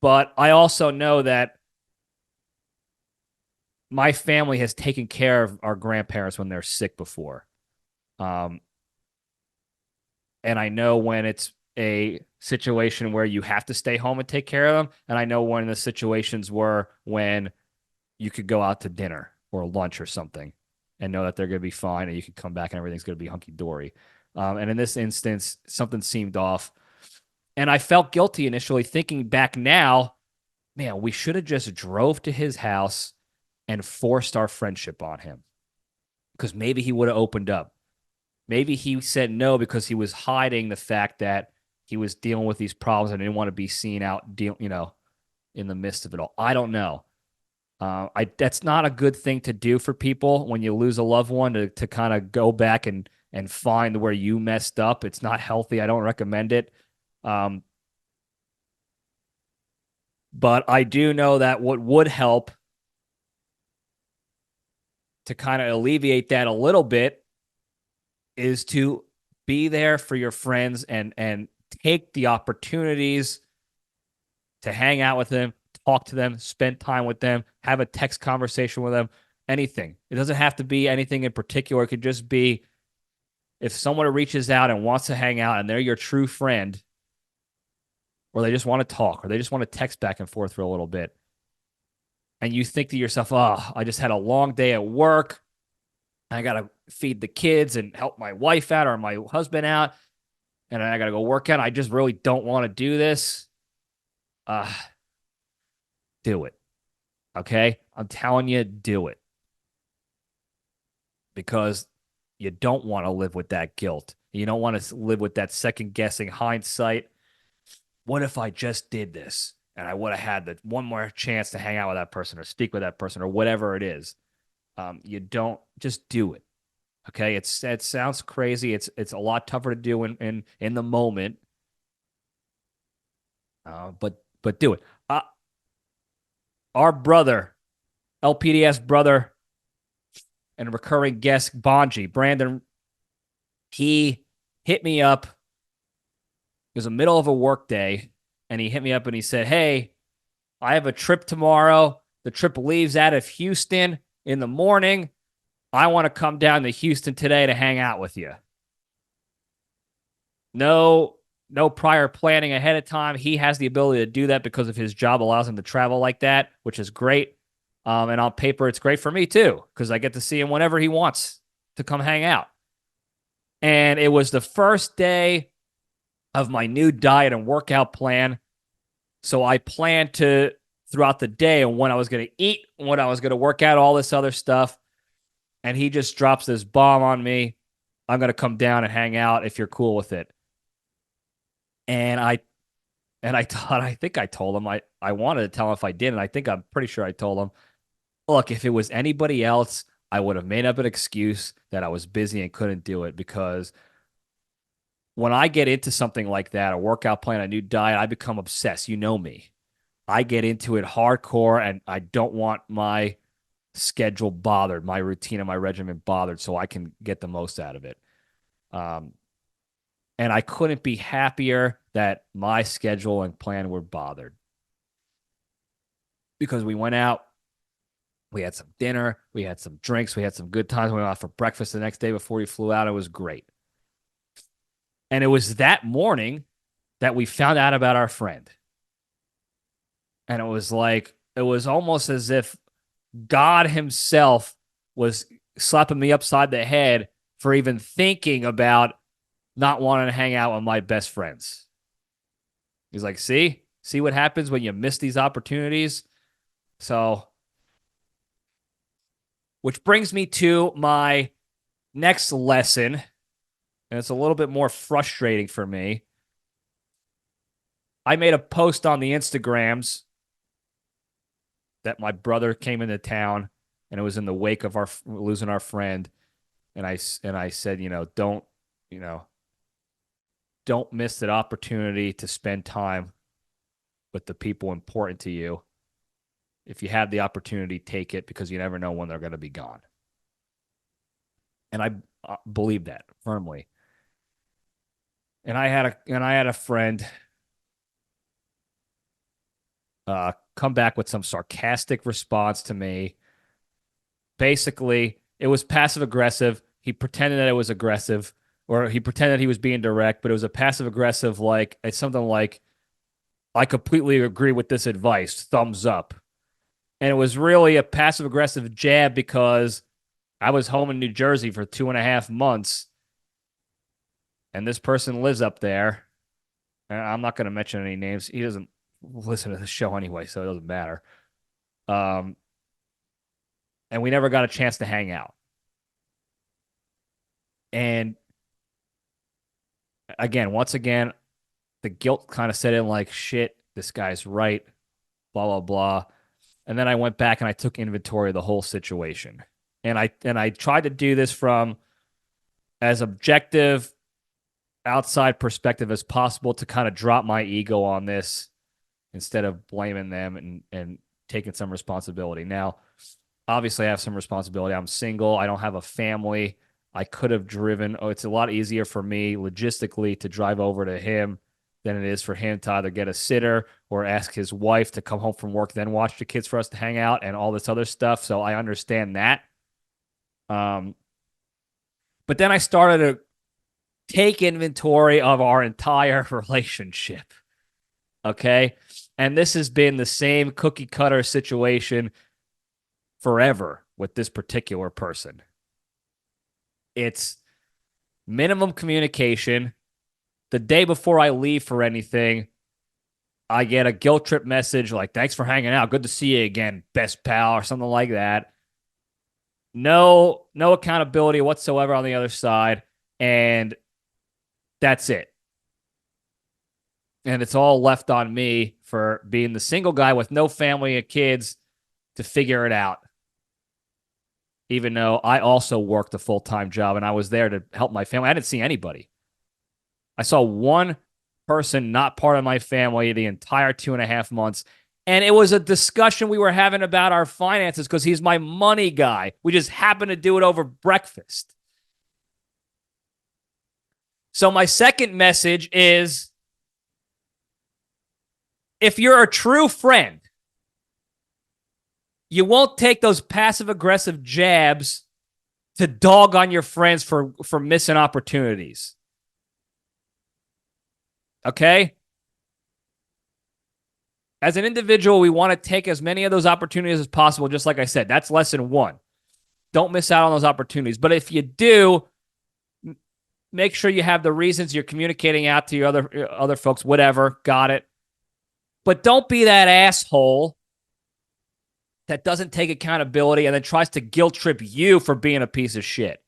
But I also know that my family has taken care of our grandparents when they're sick before. Um, and I know when it's a situation where you have to stay home and take care of them. And I know when the situations were when you could go out to dinner or lunch or something and know that they're going to be fine and you could come back and everything's going to be hunky dory. And in this instance, something seemed off. And I felt guilty initially thinking back now, man, we should have just drove to his house and forced our friendship on him because maybe he would have opened up. Maybe he said no because he was hiding the fact that he was dealing with these problems and didn't want to be seen out, in the midst of it all. I don't know. That's not a good thing to do for people when you lose a loved one to kind of go back and find where you messed up. It's not healthy. I don't recommend it. But I do know that what would help to kind of alleviate that a little bit is to be there for your friends and take the opportunities to hang out with them, talk to them, spend time with them, have a text conversation with them, anything. It doesn't have to be anything in particular. It could just be if someone reaches out and wants to hang out and they're your true friend, or they just want to talk, or they just want to text back and forth for a little bit. And you think to yourself, oh, I just had a long day at work. I got to feed the kids and help my wife out or my husband out. And I got to go work out. I just really don't want to do this. Do it. Okay? I'm telling you, do it. Because you don't want to live with that guilt. You don't want to live with that second guessing hindsight. What if I just did this and I would have had the one more chance to hang out with that person or speak with that person or whatever it is? You don't just do it. Okay. It sounds crazy. It's a lot tougher to do in the moment. But do it. Our brother, LPDS brother, and recurring guest Bonji, Brandon, he hit me up. It was the middle of a work day, and he hit me up and he said, hey, I have a trip tomorrow. The trip leaves out of Houston in the morning. I want to come down to Houston today to hang out with you. No prior planning ahead of time. He has the ability to do that because of his job allows him to travel like that, which is great. And on paper, it's great for me too, because I get to see him whenever he wants to come hang out. And it was the first day of my new diet and workout plan. So I planned to, throughout the day, and when I was going to eat, when I was going to work out, all this other stuff. And he just drops this bomb on me. I'm going to come down and hang out if you're cool with it. And I think I told him, I wanted to tell him if I didn't. I'm pretty sure I told him, look, if it was anybody else, I would have made up an excuse that I was busy and couldn't do it, because when I get into something like that, a workout plan, a new diet, I become obsessed. You know me. I get into it hardcore and I don't want my schedule bothered, my routine and my regimen bothered, so I can get the most out of it. And I couldn't be happier that my schedule and plan were bothered, because we went out, we had some dinner, we had some drinks, we had some good times. We went out for breakfast the next day before we flew out. It was great. And it was that morning that we found out about our friend. And it was almost as if God himself was slapping me upside the head for even thinking about not wanting to hang out with my best friends. He's like, see what happens when you miss these opportunities? So, which brings me to my next lesson, and it's a little bit more frustrating for me. I made a post on the Instagrams that my brother came into town, and it was in the wake of our losing our friend. And I said, don't miss that opportunity to spend time with the people important to you. If you have the opportunity, take it, because you never know when they're going to be gone. And I believe that firmly. And I had a friend come back with some sarcastic response to me. Basically, it was passive aggressive. He pretended that it was aggressive, or he pretended he was being direct, but it was a passive aggressive, like it's something like, I completely agree with this advice, thumbs up. And it was really a passive aggressive jab because I was home in New Jersey for 2.5 months, and this person lives up there. And I'm not going to mention any names. He doesn't listen to the show anyway, so it doesn't matter. And we never got a chance to hang out. And once again, the guilt kind of set in, like, shit, this guy's right, blah, blah, blah. And then I went back and I took inventory of the whole situation. And I tried to do this from as objective outside perspective as possible to kind of drop my ego on this instead of blaming them and taking some responsibility. Now, obviously I have some responsibility. I'm single. I don't have a family. I could have driven. Oh, it's a lot easier for me logistically to drive over to him than it is for him to either get a sitter or ask his wife to come home from work, then watch the kids for us to hang out and all this other stuff. So I understand that. But then I started to take inventory of our entire relationship. Okay. And this has been the same cookie cutter situation forever with this particular person. It's minimum communication. The day before I leave for anything, I get a guilt trip message like, thanks for hanging out. Good to see you again, best pal, or something like that. No accountability whatsoever on the other side. And that's it. And it's all left on me for being the single guy with no family and kids to figure it out. Even though I also worked a full-time job and I was there to help my family. I didn't see anybody. I saw one person not part of my family the entire 2.5 months. And it was a discussion we were having about our finances because he's my money guy. We just happened to do it over breakfast. So my second message is, if you're a true friend, you won't take those passive-aggressive jabs to dog on your friends for missing opportunities. Okay? As an individual, we want to take as many of those opportunities as possible, just like I said. That's lesson 1. Don't miss out on those opportunities. But if you do, make sure you have the reasons you're communicating out to your other folks, whatever, got it. But don't be that asshole that doesn't take accountability and then tries to guilt trip you for being a piece of shit.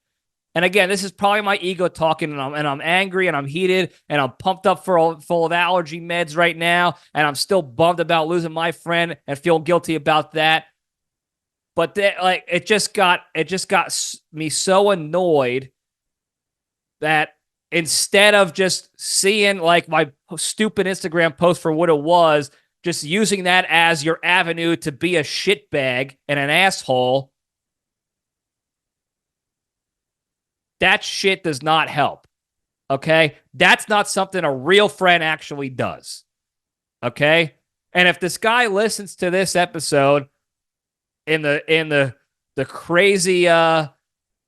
And again, this is probably my ego talking, and I'm angry and I'm heated and I'm pumped up full of allergy meds right now, and I'm still bummed about losing my friend and feel guilty about that. But it just got me so annoyed that instead of just seeing like my stupid Instagram post for what it was, just using that as your avenue to be a shitbag and an asshole, that shit does not help. Okay? That's not something a real friend actually does. Okay? And if this guy listens to this episode in the crazy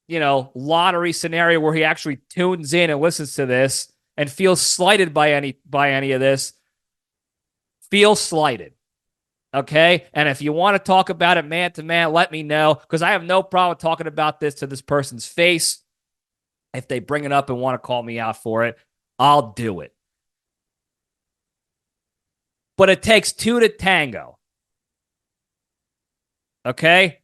lottery scenario where he actually tunes in and listens to this and feels slighted by any of this, feel slighted. Okay? And if you want to talk about it man to man, let me know, because I have no problem talking about this to this person's face. If they bring it up and want to call me out for it, I'll do it. But it takes 2 to tango. Okay?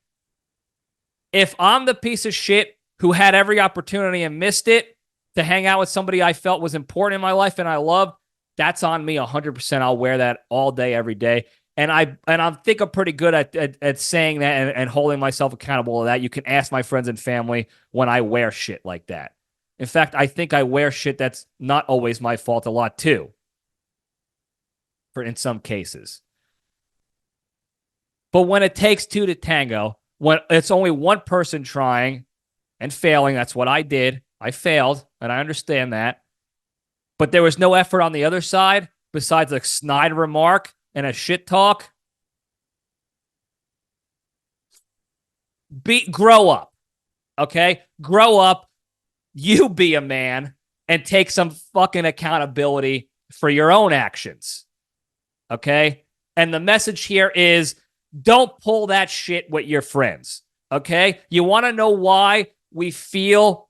If I'm the piece of shit who had every opportunity and missed it to hang out with somebody I felt was important in my life and I loved, that's on me 100%. I'll wear that all day, every day. And I think I'm pretty good at saying that and holding myself accountable to that. You can ask my friends and family when I wear shit like that. In fact, I think I wear shit that's not always my fault a lot too. In some cases. But when it takes 2 to tango, when it's only one person trying and failing, that's what I did. I failed, and I understand that. but there was no effort on the other side besides a snide remark and a shit talk. Grow up, okay? Grow up. You be a man and take some fucking accountability for your own actions, okay? And the message here is don't pull that shit with your friends, okay? You want to know why we feel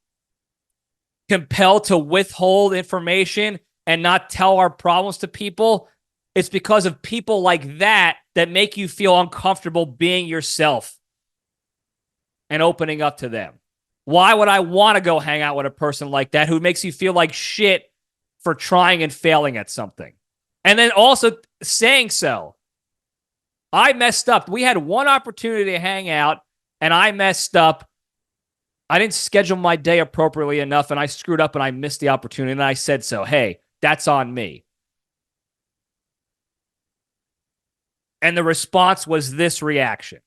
compelled to withhold information and not tell our problems to people? It's because of people like that make you feel uncomfortable being yourself and opening up to them. Why would I want to go hang out with a person like that who makes you feel like shit for trying and failing at something? And then also saying so. I messed up. We had one opportunity to hang out, and I messed up. I didn't schedule my day appropriately enough, and I screwed up, and I missed the opportunity, and I said so. Hey, that's on me. And the response was this reaction.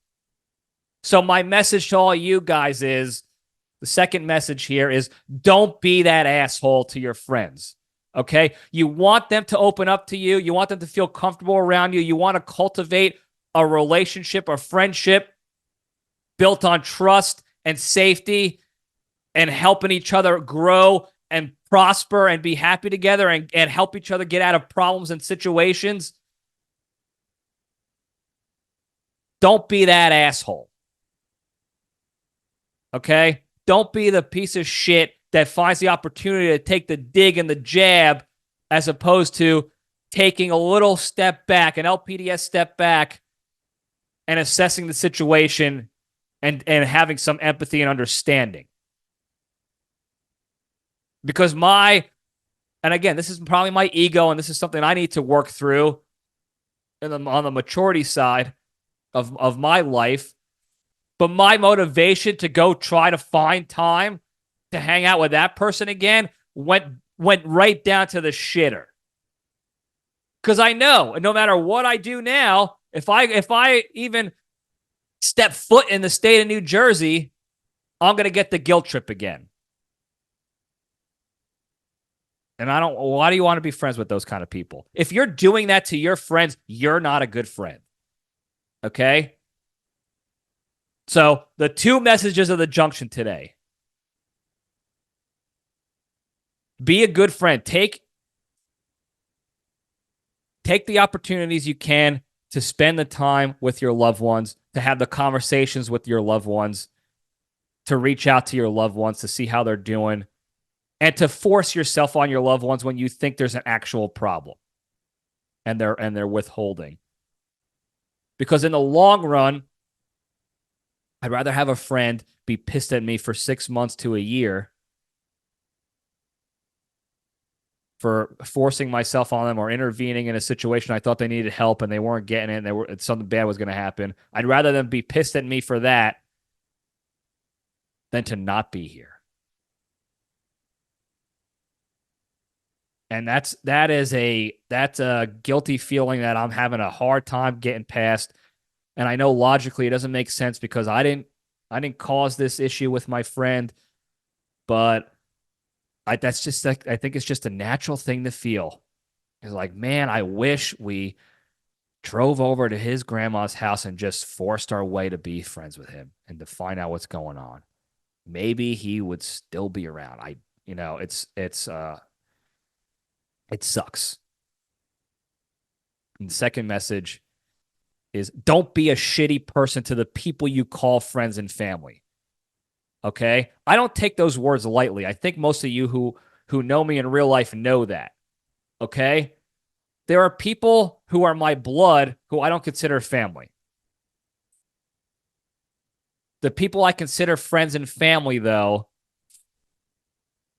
So my message to all you guys is, the second message here is don't be that asshole to your friends, okay? You want them to open up to you. You want them to feel comfortable around you. You want to cultivate a relationship, a friendship built on trust and safety and helping each other grow and prosper and be happy together and help each other get out of problems and situations. Don't be that asshole, okay? Don't be the piece of shit that finds the opportunity to take the dig and the jab as opposed to taking a little step back, an LPDS step back, and assessing the situation and having some empathy and understanding. Because and again, this is probably my ego, and this is something I need to work through on the maturity side of my life. But my motivation to go try to find time to hang out with that person again went right down to the shitter. Because I know, no matter what I do now, if I even step foot in the state of New Jersey, I'm going to get the guilt trip again. And why do you want to be friends with those kind of people? If you're doing that to your friends, you're not a good friend. Okay? So the two messages of the Junction today. Be a good friend. Take the opportunities you can to spend the time with your loved ones, to have the conversations with your loved ones, to reach out to your loved ones to see how they're doing, and to force yourself on your loved ones when you think there's an actual problem and they're withholding. Because in the long run, I'd rather have a friend be pissed at me for 6 months to a year for forcing myself on them or intervening in a situation I thought they needed help and they weren't getting it and something bad was going to happen. I'd rather them be pissed at me for that than to not be here. And that's a guilty feeling that I'm having a hard time getting past. And I know logically it doesn't make sense because I didn't cause this issue with my friend, but I think it's just a natural thing to feel. It's like, man, I wish we drove over to his grandma's house and just forced our way to be friends with him and to find out what's going on. Maybe he would still be around. It sucks. And the second message is don't be a shitty person to the people you call friends and family. Okay? I don't take those words lightly. I think most of you who know me in real life know that. Okay? There are people who are my blood who I don't consider family. The people I consider friends and family, though,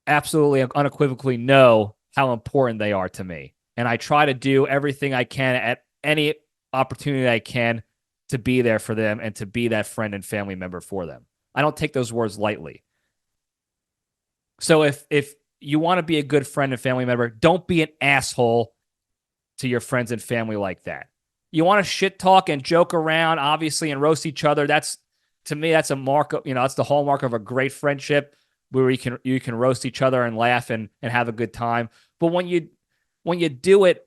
absolutely unequivocally know how important they are to me. And I try to do everything I can at any opportunity I can to be there for them and to be that friend and family member for them. I don't take those words lightly. So if you want to be a good friend and family member, don't be an asshole to your friends and family like that. You want to shit talk and joke around, obviously, and roast each other. To me, that's a mark of, that's the hallmark of a great friendship where you can roast each other and laugh and have a good time. But when you do it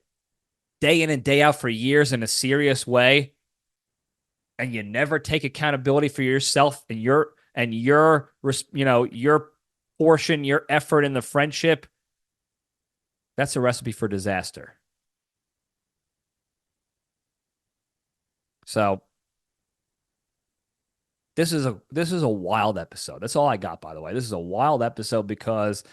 day in and day out for years in a serious way, and you never take accountability for yourself and your your portion, your effort in the friendship, that's a recipe for disaster. So this is a wild episode. That's all I got, by the way. This is a wild episode because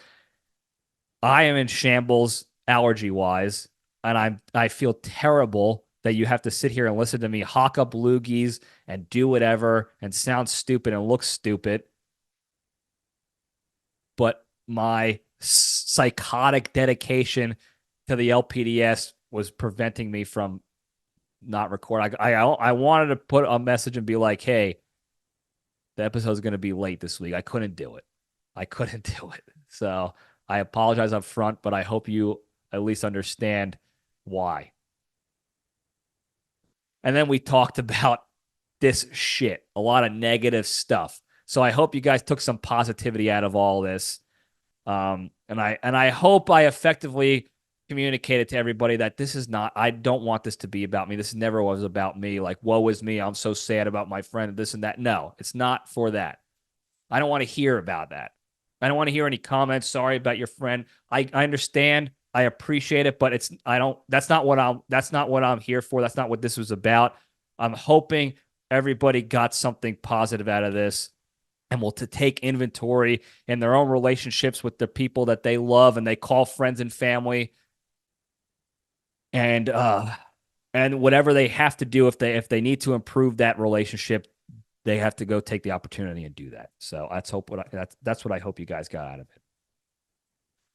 I am in shambles allergy wise, and I feel terrible that you have to sit here and listen to me hawk up loogies and do whatever and sound stupid and look stupid. But my psychotic dedication to the LPDS was preventing me from not recording. I wanted to put a message and be like, hey, the episode's going to be late this week. I couldn't do it. So I apologize up front, but I hope you at least understand why. And then we talked about this shit, a lot of negative stuff. So I hope you guys took some positivity out of all this. And I hope I effectively communicated to everybody that this is not, I don't want this to be about me. This never was about me. Like, woe is me. I'm so sad about my friend, this and that. No, it's not for that. I don't want to hear about that. I don't want to hear any comments. Sorry about your friend. I understand. I appreciate it, but that's not what I'm here for. That's not what this was about. I'm hoping everybody got something positive out of this and will to take inventory in their own relationships with the people that they love and they call friends and family. And whatever they have to do, if they need to improve that relationship, they have to go take the opportunity and do that. So that's what I hope you guys got out of it.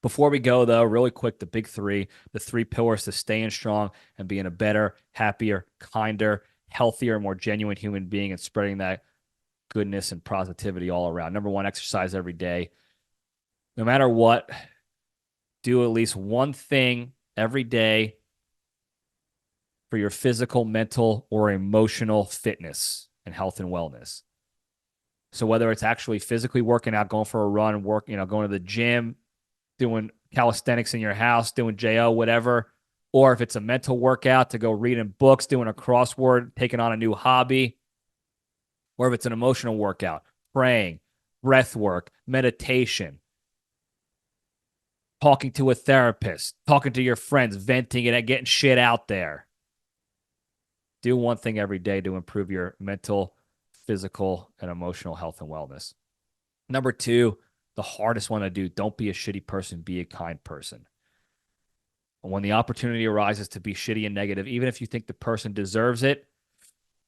Before we go, though, really quick, the big three, the three pillars to staying strong and being a better, happier, kinder, healthier, more genuine human being and spreading that goodness and positivity all around. Number one, exercise every day. No matter what, do at least one thing every day for your physical, mental, or emotional fitness and health and wellness. So whether it's actually physically working out, going for a run, going to the gym, doing calisthenics in your house, doing JO, whatever, or if it's a mental workout to go reading books, doing a crossword, taking on a new hobby, or if it's an emotional workout, praying, breath work, meditation, talking to a therapist, talking to your friends, venting it and getting shit out there. Do one thing every day to improve your mental, physical, and emotional health and wellness. Number two, the hardest one to do, don't be a shitty person, be a kind person. And when the opportunity arises to be shitty and negative, even if you think the person deserves it,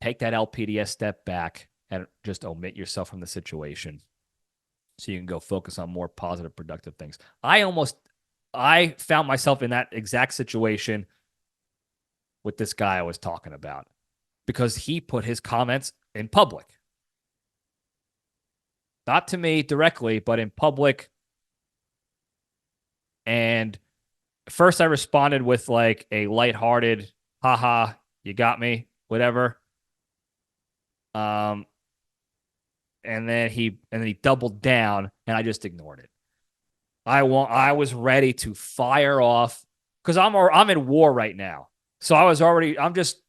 take that LPDS step back and just omit yourself from the situation so you can go focus on more positive, productive things. I found myself in that exact situation with this guy I was talking about because he put his comments in public. Not to me directly, but in public. And first I responded with like a lighthearted, haha, you got me, whatever. And then he doubled down and I just ignored it. I was ready to fire off because I'm in war right now. So I'm just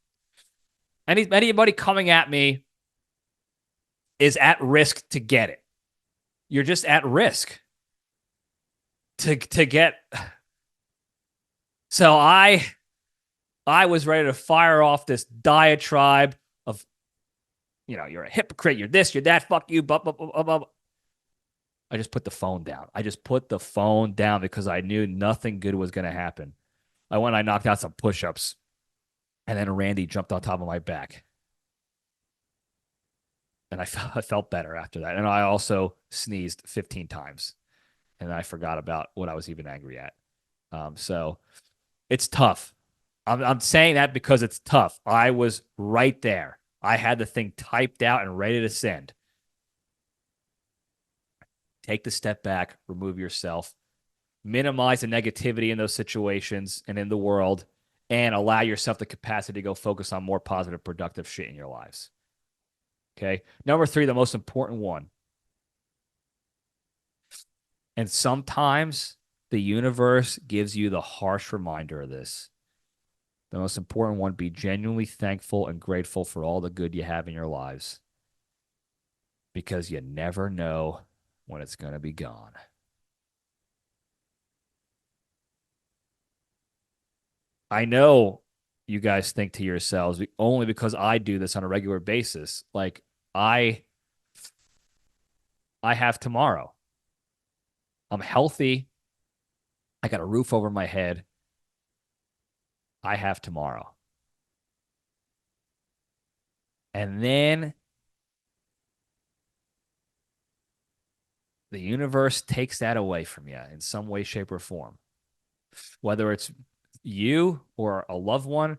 anybody coming at me is at risk to get it. You're just at risk to get. So I was ready to fire off this diatribe of, you're a hypocrite, you're this, you're that, fuck you, blah, blah, blah, blah. I just put the phone down. Because I knew nothing good was going to happen. I knocked out some push-ups, and then Randy jumped on top of my back. And I felt better after that. And I also sneezed 15 times. And I forgot about what I was even angry at. So it's tough. I'm saying that because it's tough. I was right there. I had the thing typed out and ready to send. Take the step back, remove yourself, minimize the negativity in those situations and in the world, and allow yourself the capacity to go focus on more positive, productive shit in your lives. Okay. Number three, the most important one. And sometimes The universe gives you the harsh reminder of this. The most important one, be genuinely thankful and grateful for all the good you have in your lives, because you never know when it's going to be gone. I know you guys think to yourselves, only because I do this on a regular basis, like I have tomorrow. I'm healthy. I got a roof over my head. I have tomorrow. And then the universe takes that away from you in some way, shape, or form. Whether it's you or a loved one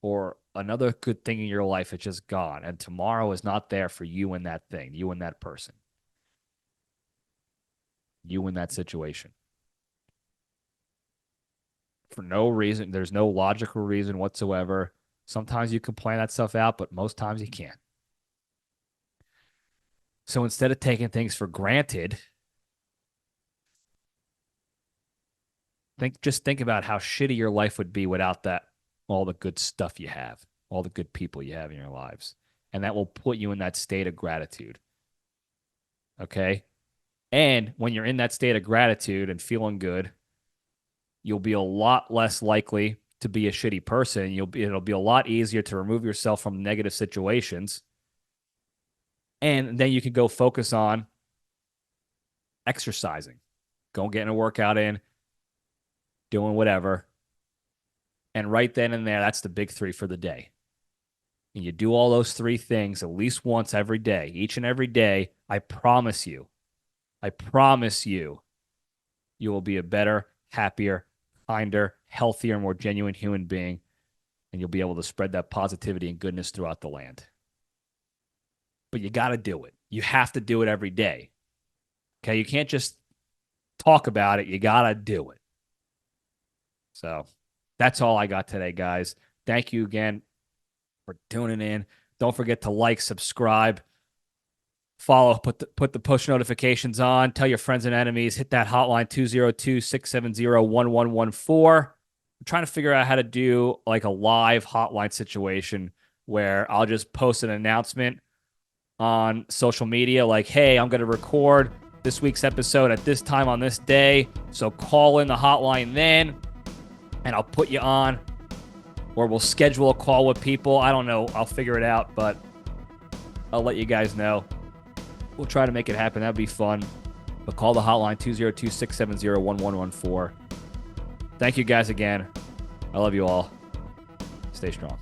or another good thing in your life, it's just gone. And tomorrow is not there for you and that thing, you and that person, you and that situation. For no reason. There's no logical reason whatsoever. Sometimes you can plan that stuff out, but most times you can't. So instead of taking things for granted, just think about how shitty your life would be without that, all the good stuff you have, all the good people you have in your lives. And that will put you in that state of gratitude. Okay? And when you're in that state of gratitude and feeling good, you'll be a lot less likely to be a shitty person. It'll be a lot easier to remove yourself from negative situations. And then you can go focus on exercising, going getting a workout in, doing whatever. And right then and there, that's the big three for the day. And you do all those three things at least once every day, each and every day. I promise you, you will be a better, happier, kinder, healthier, more genuine human being, and you'll be able to spread that positivity and goodness throughout the land. But you got to do it. You have to do it every day. Okay? You can't just talk about it. You got to do it. So that's all I got today, guys. Thank you again for tuning in. Don't forget to like, subscribe, follow, put the push notifications on, tell your friends and enemies, hit that hotline 202-670-1114. I'm trying to figure out how to do like a live hotline situation where I'll just post an announcement on social media like, hey, I'm going to record this week's episode at this time on this day. So call in the hotline then, and I'll put you on, or we'll schedule a call with people. I don't know. I'll figure it out, but I'll let you guys know. We'll try to make it happen. That'd be fun. But call the hotline 202-670-1114. Thank you guys again. I love you all. Stay strong.